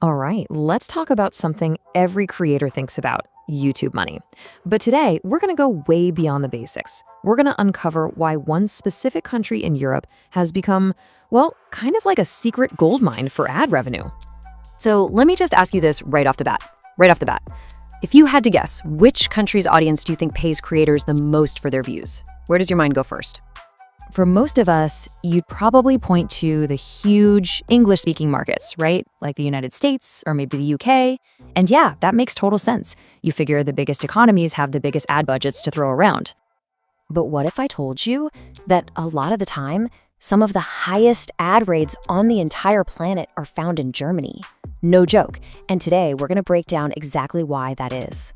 All right, let's talk about something every creator thinks about: YouTube money. But today, we're going to go way beyond the basics. We're going to uncover why one specific country in Europe has become, well, kind of like a secret gold mine for ad revenue. So let me just ask you this right off the bat. Right off the bat. If you had to guess, which country's audience do you think pays creators the most for their views? Where does your mind go first? For most of us, you'd probably point to the huge English-speaking markets, right? Like the United States or maybe the UK. And yeah, that makes total sense. You figure the biggest economies have the biggest ad budgets to throw around. But what if I told you that a lot of the time, some of the highest ad rates on the entire planet are found in Germany? No joke. And today, we're going to break down exactly why that is.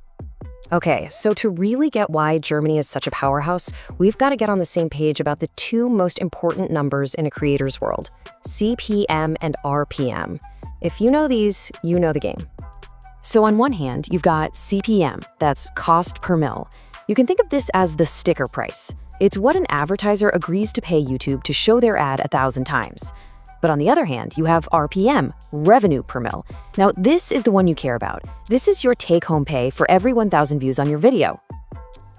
Okay, so to really get why Germany is such a powerhouse, we've got to get on the same page about the two most important numbers in a creator's world: CPM and RPM. If you know these, you know the game. So on one hand, you've got CPM, that's cost per mil. You can think of this as the sticker price. It's what an advertiser agrees to pay YouTube to show their ad 1,000 times. But on the other hand, you have RPM, revenue per mil. Now, this is the one you care about. This is your take-home pay for every 1,000 views on your video.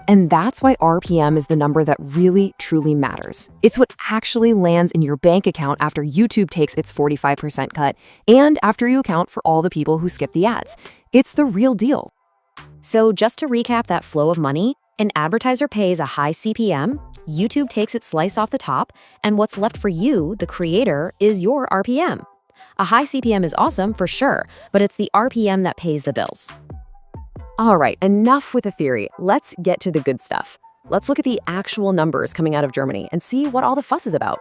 And that's why RPM is the number that really, truly matters. It's what actually lands in your bank account after YouTube takes its 45% cut and after you account for all the people who skip the ads. It's the real deal. So just to recap that flow of money, an advertiser pays a high CPM, YouTube takes its slice off the top, and what's left for you, the creator, is your RPM. A high CPM is awesome for sure, but it's the RPM that pays the bills. All right, enough with the theory. Let's get to the good stuff. Let's look at the actual numbers coming out of Germany and see what all the fuss is about.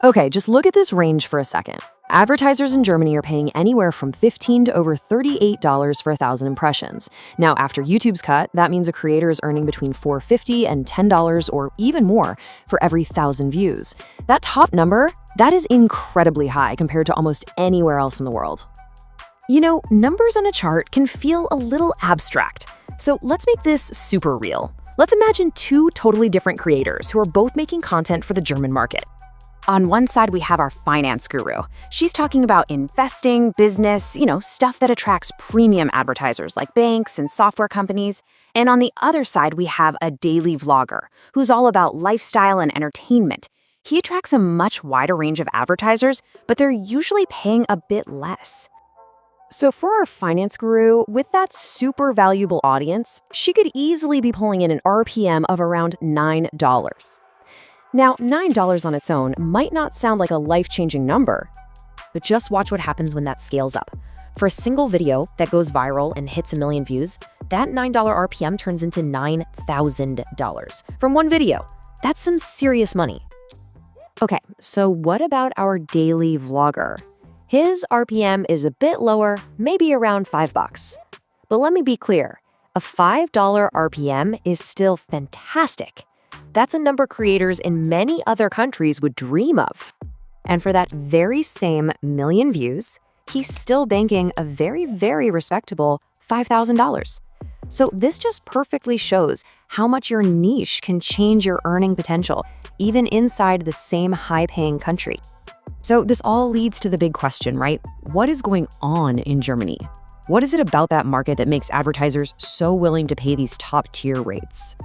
Okay, just look at this range for a second. Advertisers in Germany are paying anywhere from $15 to over $38 for 1,000 impressions. Now, after YouTube's cut, that means a creator is earning between $4.50 and $10 or even more for every 1,000 views. That top number, that is incredibly high compared to almost anywhere else in the world. You know, numbers on a chart can feel a little abstract. So let's make this super real. Let's imagine two totally different creators who are both making content for the German market. On one side, we have our finance guru. She's talking about investing, business, stuff that attracts premium advertisers like banks and software companies. And on the other side, we have a daily vlogger who's all about lifestyle and entertainment. He attracts a much wider range of advertisers, but they're usually paying a bit less. So for our finance guru, with that super valuable audience, she could easily be pulling in an RPM of around $9. Now, $9 on its own might not sound like a life-changing number, but just watch what happens when that scales up. For a single video that goes viral and hits 1 million views, that $9 RPM turns into $9,000 from one video. That's some serious money. Okay, so what about our daily vlogger? His RPM is a bit lower, maybe around $5. But let me be clear, a $5 RPM is still fantastic. That's a number creators in many other countries would dream of. And for that very same million views, he's still banking a very, very respectable $5,000. So this just perfectly shows how much your niche can change your earning potential, even inside the same high-paying country. So this all leads to the big question, right? What is going on in Germany? What is it about that market that makes advertisers so willing to pay these top-tier rates?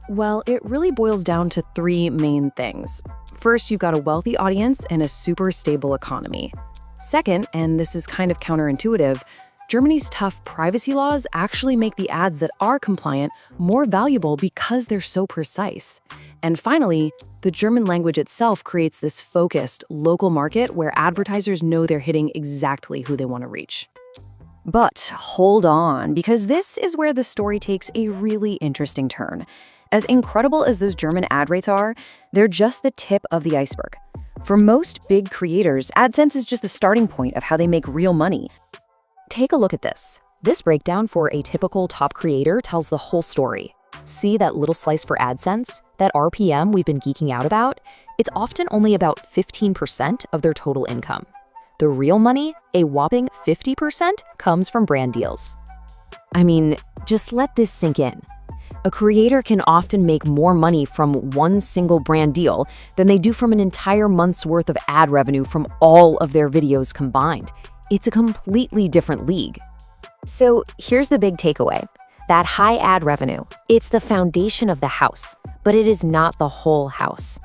Well, it really boils down to three main things. First, you've got a wealthy audience and a super stable economy. Second, and this is kind of counterintuitive, Germany's tough privacy laws actually make the ads that are compliant more valuable because they're so precise. And finally, the German language itself creates this focused, local market where advertisers know they're hitting exactly who they want to reach. But hold on, because this is where the story takes a really interesting turn. As incredible as those German ad rates are, they're just the tip of the iceberg. For most big creators, AdSense is just the starting point of how they make real money. Take a look at this. This breakdown for a typical top creator tells the whole story. See that little slice for AdSense? That RPM we've been geeking out about? It's often only about 15% of their total income. The real money, a whopping 50%, comes from brand deals. I mean, just let this sink in. A creator can often make more money from one single brand deal than they do from an entire month's worth of ad revenue from all of their videos combined. It's a completely different league. So here's the big takeaway. That high ad revenue, it's the foundation of the house, but it is not the whole house.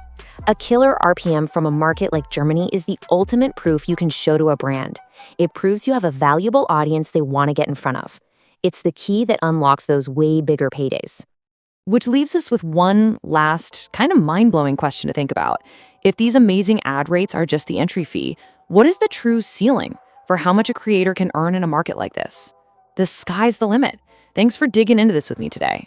A killer RPM from a market like Germany is the ultimate proof you can show to a brand. It proves you have a valuable audience they want to get in front of. It's the key that unlocks those way bigger paydays. Which leaves us with one last, kind of mind-blowing question to think about. If these amazing ad rates are just the entry fee, what is the true ceiling for how much a creator can earn in a market like this? The sky's the limit. Thanks for digging into this with me today.